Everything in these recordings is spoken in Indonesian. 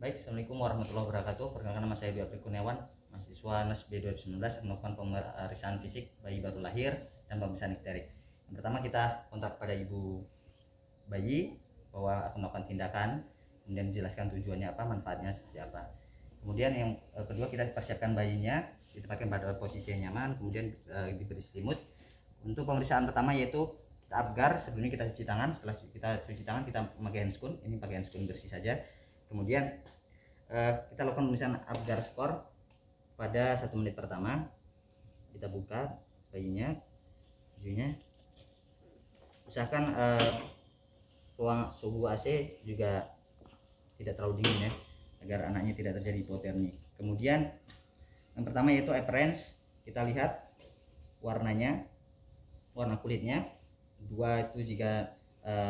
Baik, Assalamualaikum warahmatullahi wabarakatuh. Perkenalkan, nama saya Dwi Apri Kurniawan, mahasiswa NASB 2019, melakukan pemeriksaan fisik bayi baru lahir dan pemeriksaan ikterik. Yang pertama, kita kontak pada ibu bayi bahwa akan melakukan tindakan, kemudian dijelaskan tujuannya apa, manfaatnya seperti apa. Kemudian yang kedua, kita persiapkan bayinya, ditempatkan pada posisi yang nyaman, kemudian diberi selimut. Untuk pemeriksaan pertama yaitu kita abgar. Sebelumnya kita cuci tangan. Setelah kita cuci tangan, kita memakai handscoon. Ini pakai handscoon bersih saja. Kemudian kita lakukan pemeriksaan abgar skor pada 1 menit pertama. Kita buka bayinya, bajunya. Usahakan ruang suhu AC juga tidak terlalu dingin ya, agar anaknya tidak terjadi hipotermi. Kemudian yang pertama yaitu appearance. Kita lihat warnanya, warna kulitnya. 2 itu jika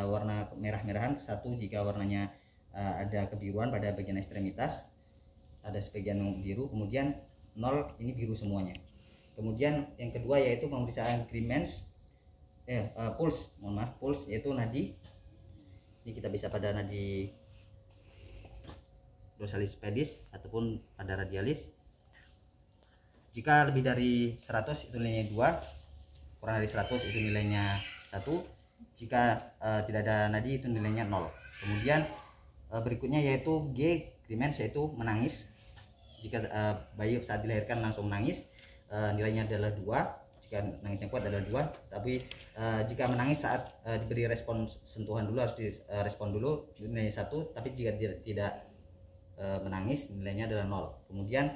warna merah-merahan, 1 jika warnanya ada kebiruan pada bagian ekstremitas, ada sebagian biru. Kemudian 0 ini biru semuanya. Kemudian yang kedua yaitu pemeriksaan Greenman's pulse, pulse yaitu nadi. Ini kita bisa pada nadi dorsalis pedis ataupun pada radialis. Jika lebih dari 100 itu nilainya 2, kurang dari 100 itu nilainya 1. Jika tidak ada nadi itu nilainya 0. Kemudian berikutnya yaitu G, Greenman's, yaitu menangis. Jika bayi saat dilahirkan langsung menangis, nilainya adalah 2. Jika nangisnya kuat adalah 2. Tapi jika menangis saat diberi respon sentuhan dulu, harus direspon dulu, nilainya 1. Tapi jika tidak menangis, nilainya adalah 0. Kemudian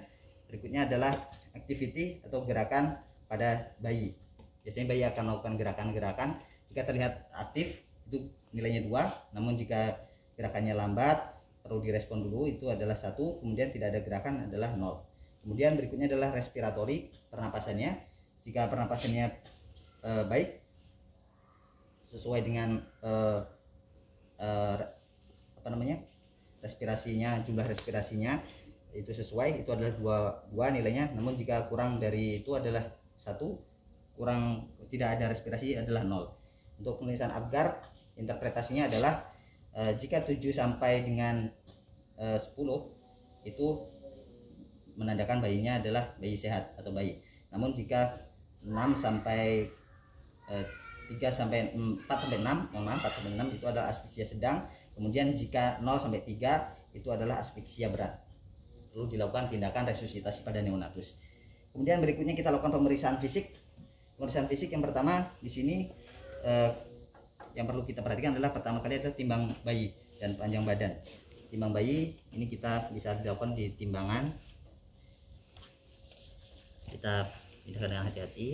berikutnya adalah activity atau gerakan pada bayi. Biasanya bayi akan melakukan gerakan-gerakan. Jika terlihat aktif itu nilainya 2. Namun jika gerakannya lambat, perlu direspon dulu, itu adalah 1. Kemudian tidak ada gerakan adalah 0. Kemudian berikutnya adalah respiratory, pernapasannya. Jika pernapasannya baik, sesuai dengan respirasinya, jumlah respirasinya itu sesuai, itu adalah 2 nilainya. Namun jika kurang dari itu adalah 1, kurang tidak ada respirasi adalah 0. Untuk pemeriksaan abgar, interpretasinya adalah jika 7 sampai dengan 10 itu menandakan bayinya adalah bayi sehat atau bayi. Namun jika 6 sampai 4 sampai 6 itu adalah asfiksia sedang. Kemudian jika 0 sampai 3 itu adalah asfiksia berat. Perlu dilakukan tindakan resusitasi pada neonatus. Kemudian berikutnya kita lakukan pemeriksaan fisik. Pemeriksaan fisik yang pertama di sini yang perlu kita perhatikan adalah pertama kali adalah timbang bayi dan panjang badan. Timbang bayi ini kita bisa dilakukan di timbangan. Kita pindahkan dengan hati-hati.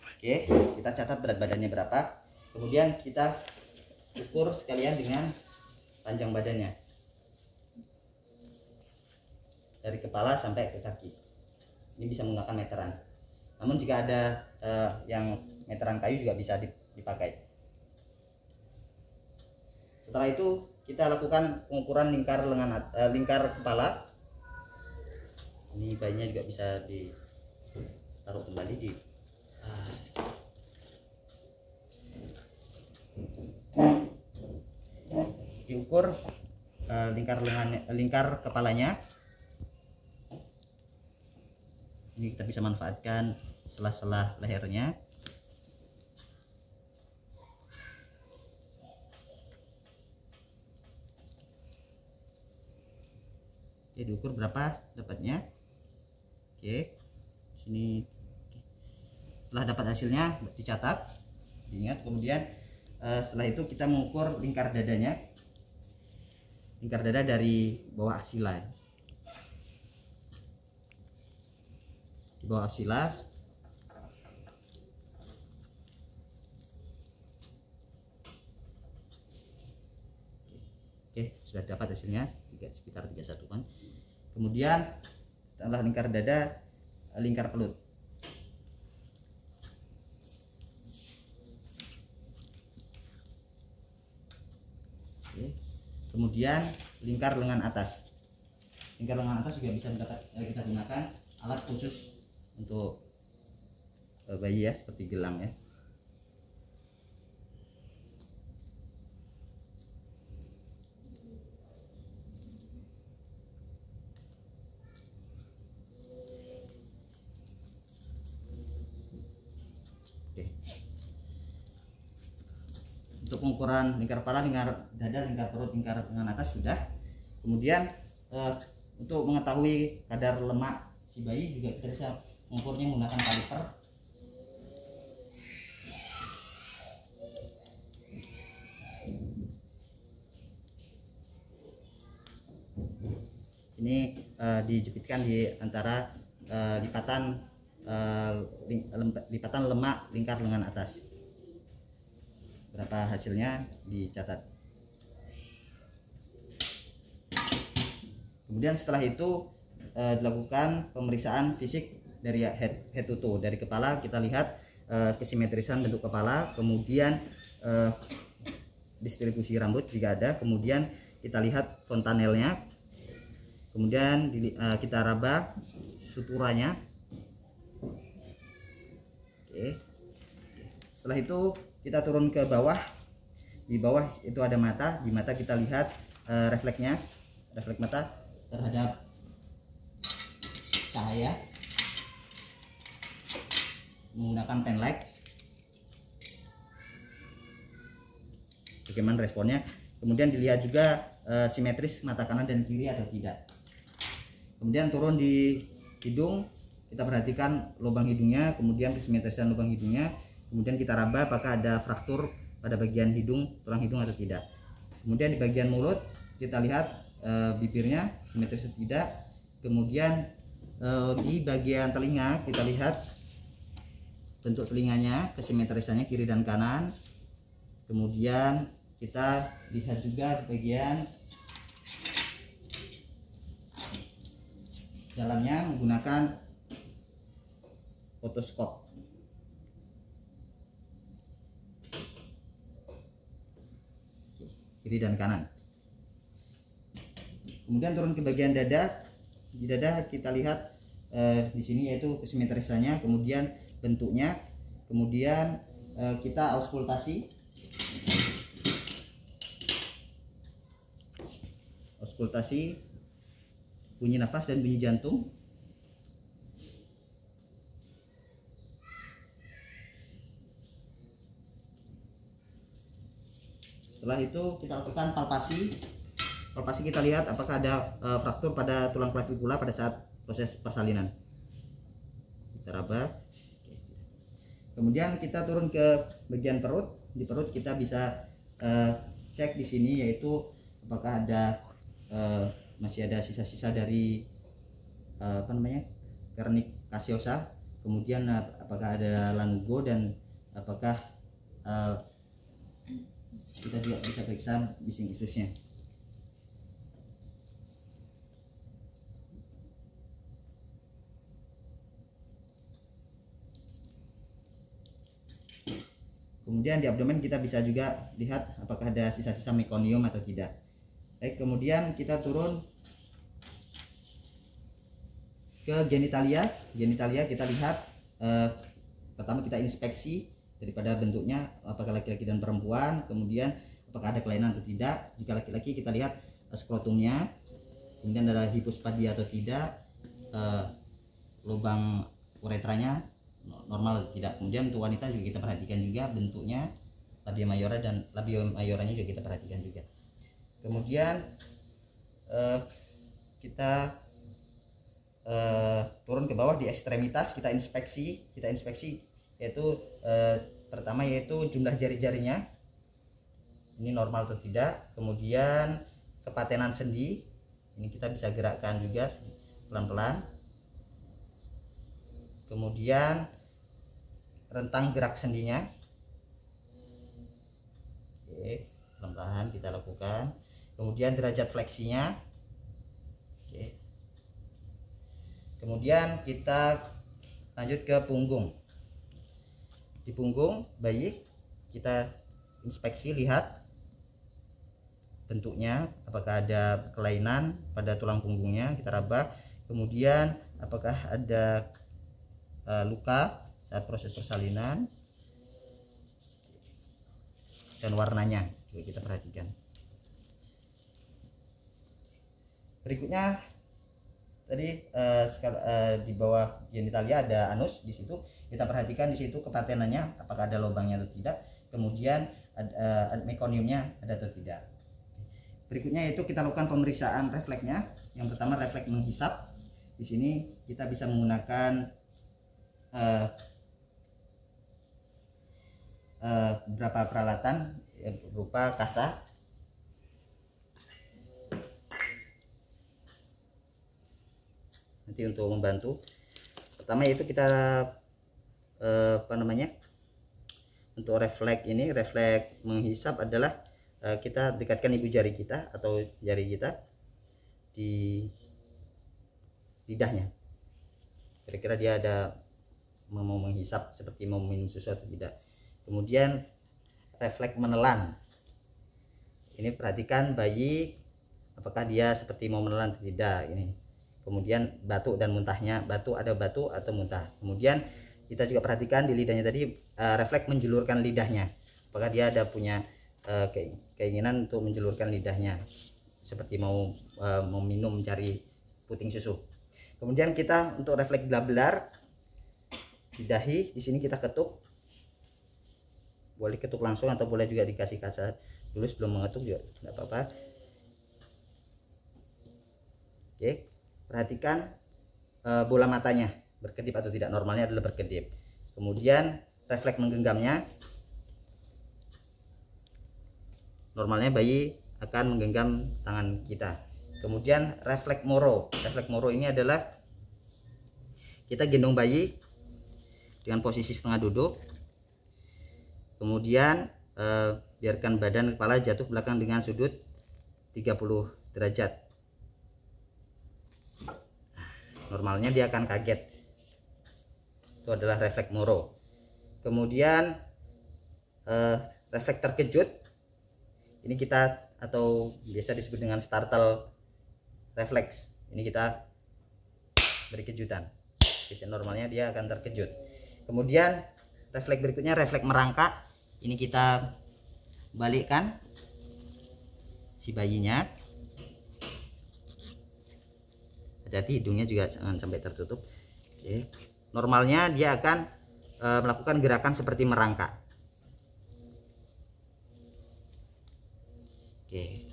Oke, kita catat berat badannya berapa. Kemudian kita ukur sekalian dengan panjang badannya dari kepala sampai ke kaki. Ini bisa menggunakan meteran. Namun jika ada yang meteran kayu juga bisa dipakai. Setelah itu kita lakukan pengukuran lingkar kepala. Ini bayinya juga bisa ditaruh kembali di diukur lingkar kepalanya. Ini kita bisa manfaatkan sela-sela lehernya. Oke, diukur berapa dapatnya. Oke, sini. Setelah dapat hasilnya dicatat, diingat. Kemudian setelah itu kita mengukur lingkar dadanya. Lingkar dada dari bawah aksila. Di bawah aksila. Oke, sudah dapat hasilnya sekitar 31 kan. Kemudian setelah lingkar dada, lingkar perut. Oke. Kemudian lingkar lengan atas. Lingkar lengan atas juga bisa kita gunakan alat khusus untuk bayi ya, seperti gelang ya. Untuk pengukuran lingkar kepala, lingkar dada, lingkar perut, lingkar lengan atas sudah. Kemudian untuk mengetahui kadar lemak si bayi juga kita bisa mengukurnya menggunakan kaliper. Ini dijepitkan di antara lipatan lemak lingkar lengan atas. Berapa hasilnya dicatat. Kemudian setelah itu dilakukan pemeriksaan fisik dari head to toe. Dari kepala kita lihat kesimetrisan bentuk kepala, kemudian distribusi rambut jika ada, kemudian kita lihat fontanelnya, kemudian kita raba suturanya. Oke. Setelah itu kita turun ke bawah. Di bawah itu ada mata. Di mata kita lihat refleks mata terhadap cahaya menggunakan pen light. Bagaimana responnya? Kemudian dilihat juga simetris mata kanan dan kiri atau tidak. Kemudian turun di hidung, kita perhatikan lubang hidungnya, kemudian kesimetrisan lubang hidungnya. Kemudian kita raba apakah ada fraktur pada bagian hidung, tulang hidung atau tidak. Kemudian di bagian mulut kita lihat bibirnya simetris atau tidak. Kemudian di bagian telinga kita lihat bentuk telinganya, kesimetrisannya kiri dan kanan. Kemudian kita lihat juga di bagian dalamnya menggunakan otoskop. Kiri dan kanan. Kemudian turun ke bagian dada. Di dada kita lihat di sini yaitu kesimetrisannya, kemudian bentuknya, kemudian kita auskultasi. Bunyi nafas dan bunyi jantung. Setelah itu kita lakukan palpasi. Kita lihat apakah ada fraktur pada tulang klavikula pada saat proses persalinan. Kita raba. Kemudian kita turun ke bagian perut. Di perut kita bisa cek di sini yaitu apakah ada masih ada sisa-sisa dari kernik caseosa. Kemudian apakah ada lanugo dan apakah kita juga bisa periksa bising ususnya. Kemudian di abdomen kita bisa juga lihat apakah ada sisa-sisa mekonium atau tidak. Baik, kemudian kita turun ke genitalia. Kita lihat pertama kita inspeksi daripada bentuknya apakah laki-laki dan perempuan, kemudian apakah ada kelainan atau tidak. Jika laki-laki kita lihat skrotumnya, kemudian ada hipospadia atau tidak, lubang uretranya normal atau tidak. Kemudian untuk wanita juga kita perhatikan juga bentuknya, labia mayora dan labia mayoranya juga kita perhatikan juga. Kemudian kita turun ke bawah di ekstremitas, kita inspeksi yaitu pertama yaitu jumlah jari-jarinya ini normal atau tidak. Kemudian kepatenan sendi ini kita bisa gerakkan juga pelan-pelan. Kemudian rentang gerak sendinya, oke, pelan-pelan kita lakukan. Kemudian derajat fleksinya, oke. Kemudian kita lanjut ke punggung. Di punggung bayi kita inspeksi, lihat bentuknya apakah ada kelainan pada tulang punggungnya, kita raba. Kemudian apakah ada luka saat proses persalinan, dan warnanya juga kita perhatikan. Berikutnya tadi di bawah genitalia ada anus, di situ kita perhatikan di situ kepatenannya apakah ada lubangnya atau tidak. kemudian mekoniumnya ada atau tidak. Berikutnya yaitu kita lakukan pemeriksaan refleksnya. Yang pertama refleks menghisap. Di sini kita bisa menggunakan beberapa peralatan berupa kasa, nanti untuk membantu. Pertama yaitu kita untuk refleks ini, refleks menghisap adalah kita dekatkan ibu jari kita atau jari kita di lidahnya. Kira-kira dia ada mau menghisap seperti mau minum sesuatu tidak. Kemudian refleks menelan. Ini perhatikan bayi apakah dia seperti mau menelan atau tidak ini. Kemudian batuk dan muntahnya, ada batu atau muntah. Kemudian kita juga perhatikan di lidahnya tadi refleks menjulurkan lidahnya. Apakah dia ada punya keinginan untuk menjulurkan lidahnya seperti mau minum, mencari puting susu. Kemudian kita untuk refleks belar di dahi, di sini kita ketuk. Boleh ketuk langsung atau boleh juga dikasih kasa dulu sebelum mengetuk juga tidak apa-apa. Oke, perhatikan bola matanya berkedip atau tidak. Normalnya adalah berkedip. Kemudian refleks menggenggamnya. Normalnya bayi akan menggenggam tangan kita. Kemudian refleks moro. Refleks moro ini adalah kita gendong bayi dengan posisi setengah duduk. Kemudian biarkan badan kepala jatuh belakang dengan sudut 30 derajat. Normalnya dia akan kaget. Itu adalah refleks moro. Kemudian refleks terkejut. Ini kita atau biasa disebut dengan startle refleks. Ini kita beri kejutan. Biasanya normalnya dia akan terkejut. Kemudian refleks berikutnya refleks merangkak. Ini kita balikkan si bayinya. Hati-hati hidungnya juga jangan sampai tertutup. Oke. Normalnya dia akan melakukan gerakan seperti merangkak. Oke.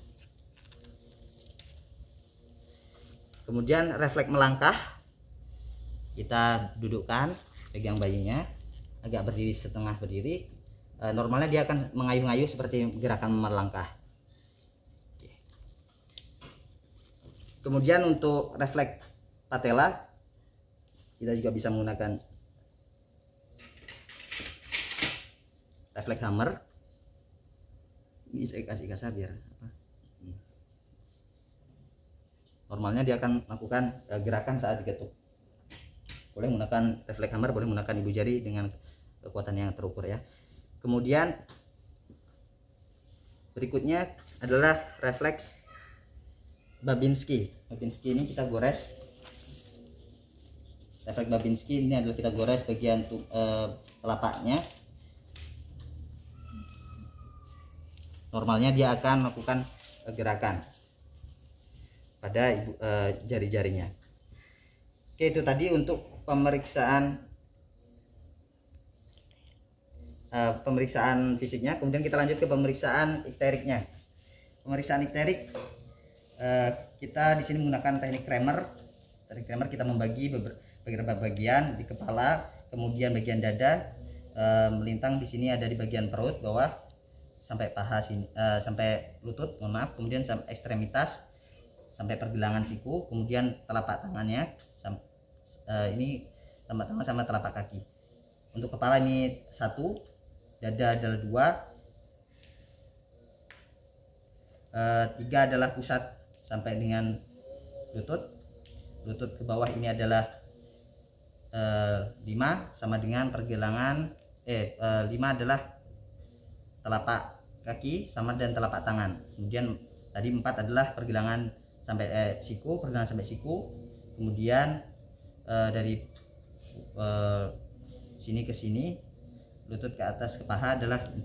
Kemudian refleks melangkah. Kita dudukkan, pegang bayinya, agak berdiri setengah berdiri. Normalnya dia akan mengayuh-ngayuh seperti gerakan melangkah. Oke. Kemudian untuk refleks patella, kita juga bisa menggunakan refleks hammer. Ini saya kasih kasar biar apa. Normalnya dia akan melakukan gerakan saat diketuk. Boleh menggunakan refleks hammer, boleh menggunakan ibu jari dengan kekuatan yang terukur ya. Kemudian berikutnya adalah refleks Babinski. Babinski ini kita gores. Refleks Babinski ini adalah kita gores bagian telapaknya. Normalnya dia akan melakukan gerakan pada jari-jarinya. Oke, itu tadi untuk pemeriksaan fisiknya. Kemudian kita lanjut ke pemeriksaan ikteriknya. Pemeriksaan ikterik kita di sini menggunakan teknik Kramer. Teknik Kramer kita membagi beberapa bagian di kepala, kemudian bagian dada, melintang di sini ada di bagian perut bawah sampai paha sini, sampai lutut, mohon maaf, kemudian sampai ekstremitas sampai pergelangan siku, kemudian telapak tangannya ini telapak tangan sama telapak kaki. Untuk kepala ini 1, dada adalah 2, 3 adalah pusat sampai dengan lutut ke bawah ini adalah 5 sama dengan pergelangan 5 adalah telapak kaki sama dan telapak tangan. Kemudian tadi 4 adalah pergelangan sampai pergelangan sampai siku. Kemudian dari sini ke sini, lutut ke atas ke paha adalah 4.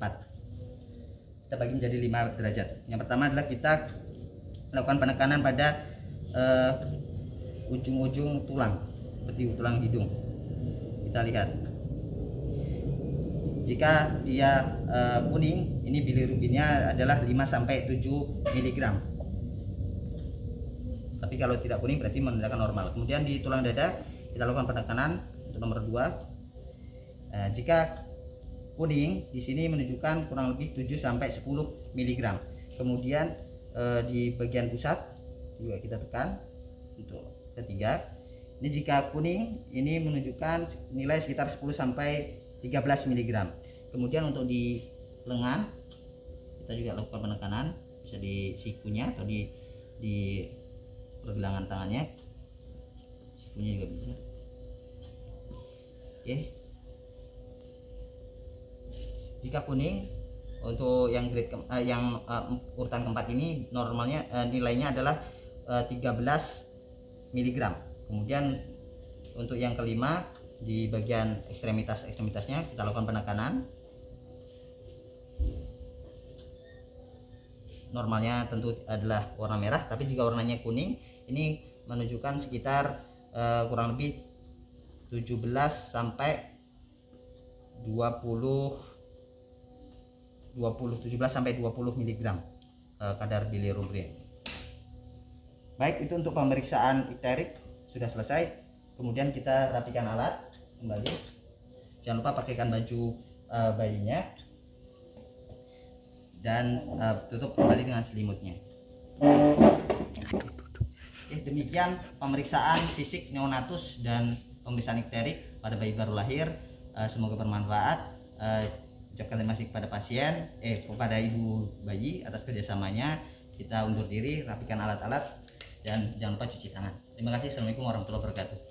Kita bagi menjadi 5 derajat. Yang pertama adalah kita melakukan penekanan pada ujung-ujung tulang, seperti tulang hidung. Kita lihat Jika dia kuning, ini bilirubinnya adalah 5 sampai 7 mg. Tapi kalau tidak kuning berarti menandakan normal. Kemudian di tulang dada kita lakukan penekanan untuk nomor 2. Jika kuning, di sini menunjukkan kurang lebih 7 sampai 10 mg. Kemudian di bagian pusat juga kita tekan untuk ketiga. Ini jika kuning, ini menunjukkan nilai sekitar 10 sampai 13 mg. Kemudian untuk di lengan kita juga lakukan penekanan, bisa di sikunya atau di pergelangan tangannya, sikunya juga bisa. Oke. Jika kuning, untuk yang grade urutan keempat ini normalnya nilainya adalah 13 mg. Kemudian untuk yang kelima, di bagian ekstremitasnya kita lakukan penekanan. Normalnya tentu adalah warna merah, tapi jika warnanya kuning, ini menunjukkan sekitar kurang lebih 17 sampai 20 mg kadar bilirubin. Baik, itu untuk pemeriksaan ikterik sudah selesai. Kemudian kita rapikan alat kembali. Jangan lupa pakaikan baju bayinya dan tutup kembali dengan selimutnya. Demikian pemeriksaan fisik neonatus dan pemeriksaan ikterik pada bayi baru lahir. Semoga bermanfaat. Ucapkan terima kasih kepada kepada ibu bayi atas kerjasamanya. Kita undur diri, rapikan alat-alat, dan jangan lupa cuci tangan. Terima kasih. Assalamualaikum warahmatullahi wabarakatuh.